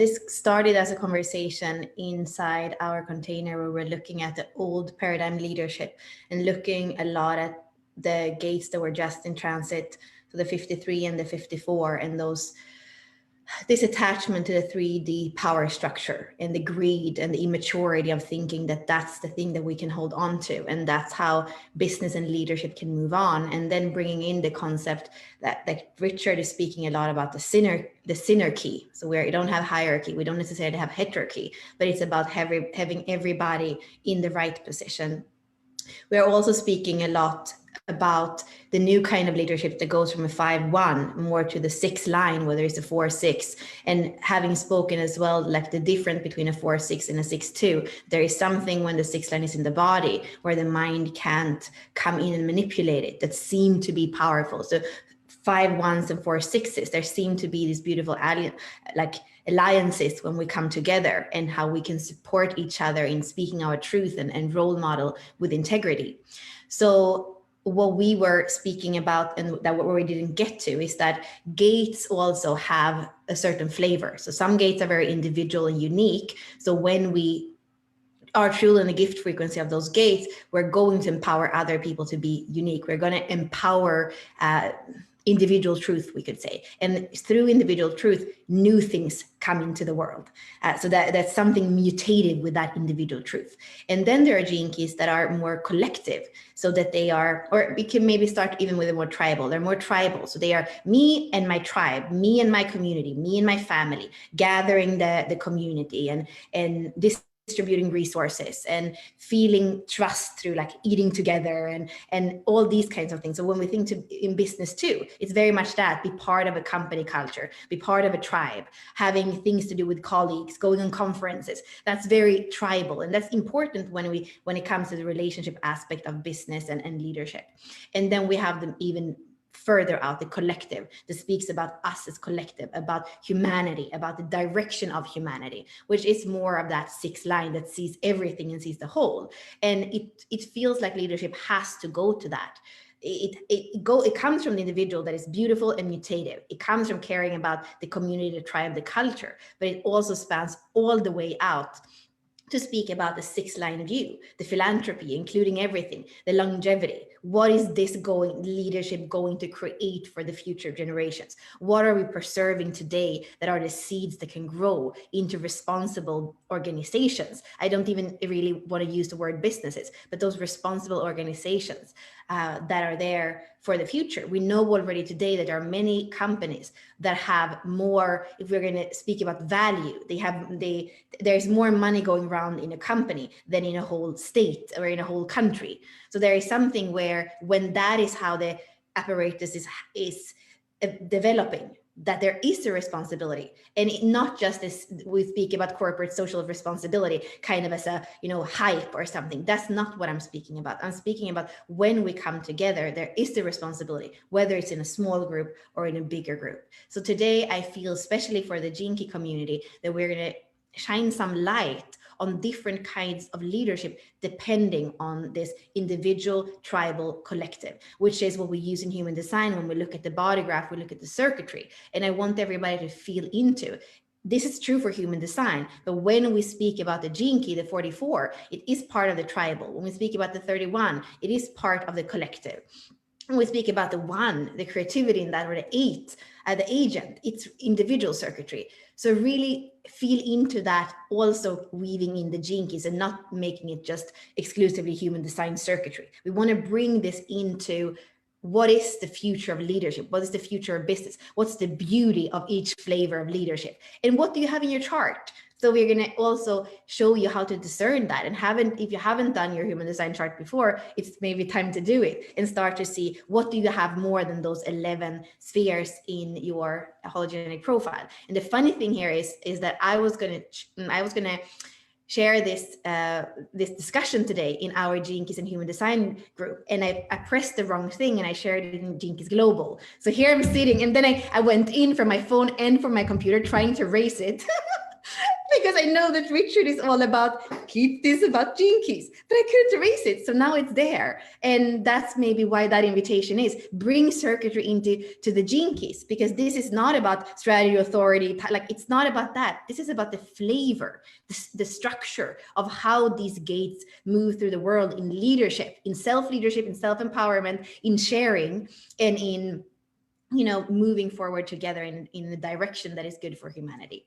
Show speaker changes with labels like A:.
A: this started as a conversation inside our container where we're looking at the old paradigm leadership and looking a lot at the gates that were just in transit, so the 53 and the 54, and this attachment to the 3D power structure and the greed and the immaturity of thinking that that's the thing that we can hold on to. And that's how business and leadership can move on. And then bringing in the concept that Richard is speaking a lot about, the synarchy. So where you don't have hierarchy, we don't necessarily have heterarchy, but it's about having everybody in the right position. We're also speaking a lot about the new kind of leadership that goes from a 5-1 more to the 6 line, where there's a 4-6, and having spoken as well, like the difference between a 4-6 and a 6-2, there is something when the 6 line is in the body where the mind can't come in and manipulate it, that seem to be powerful. So 5-1s and 4-6s, there seem to be these beautiful alliances when we come together, and how we can support each other in speaking our truth and role model with integrity. So what we were speaking about, and that what we didn't get to, is that gates also have a certain flavor. So some gates are very individual and unique. So when we are truly in the gift frequency of those gates, we're going to empower other people to be unique. We're going to empower individual truth, we could say. And through individual truth, new things come into the world. So that's something mutated with that individual truth. And then there are gene keys that are more collective, so that they are, or we can maybe start even with a more tribal. They're more tribal. So they are me and my tribe, me and my community, me and my family, gathering the community and distributing resources and feeling trust through like eating together and all these kinds of things. So when we think in business too, it's very much that, be part of a company culture, be part of a tribe, having things to do with colleagues, going on conferences. That's very tribal, and that's important when it comes to the relationship aspect of business and leadership. And then we have them even further out, the collective, that speaks about us as collective, about humanity, about the direction of humanity, which is more of that 6 line that sees everything and sees the whole. And it feels like leadership has to go to that. It comes from the individual that is beautiful and mutative. It comes from caring about the community, the tribe, the culture, but it also spans all the way out to speak about the 6 line view, the philanthropy, including everything, the longevity. What is this leadership going to create for the future generations? What are we preserving today that are the seeds that can grow into responsible organizations? I don't even really want to use the word businesses, but those responsible organizations that are there for the future. We know already today that there are many companies that have more, if we're going to speak about value, there's more money going around in a company than in a whole state or in a whole country. So there is something where, when that is how the apparatus is developing, that there is a responsibility, and not just as we speak about corporate social responsibility kind of as a hype or something. That's not what I'm speaking about. I'm speaking about when we come together, there is the responsibility, whether it's in a small group or in a bigger group. So today I feel, especially for the Gene Key community, that we're going to shine some light on different kinds of leadership depending on this individual, tribal, collective, which is what we use in human design. When we look at the body graph, we look at the circuitry, and I want everybody to feel into. This is true for human design, but when we speak about the gene key, the 44, it is part of the tribal. When we speak about the 31, it is part of the collective. When we speak about the 1, the creativity in that, or the 8, the agent, it's individual circuitry. So really feel into that, also weaving in the gene keys and not making it just exclusively human design circuitry. We want to bring this into what is the future of leadership? What is the future of business? What's the beauty of each flavor of leadership? And what do you have in your chart? So we're going to also show you how to discern that. And if you haven't done your human design chart before, it's maybe time to do it and start to see, what do you have more than those 11 spheres in your hologenic profile. And the funny thing here is that I was going to share this discussion today in our Gene Keys and Human Design group, and I pressed the wrong thing and I shared it in Gene Keys Global. So here I'm sitting, and then I went in from my phone and from my computer trying to erase it because I know that Richard is all about keep this about Gene Keys, but I couldn't erase it. So now it's there. And that's maybe why that invitation is bring circuitry into the Gene Keys, because this is not about strategy, authority, like it's not about that. This is about the flavor, the structure of how these gates move through the world in leadership, in self-leadership, in self-empowerment, in sharing, and in moving forward together in the direction that is good for humanity.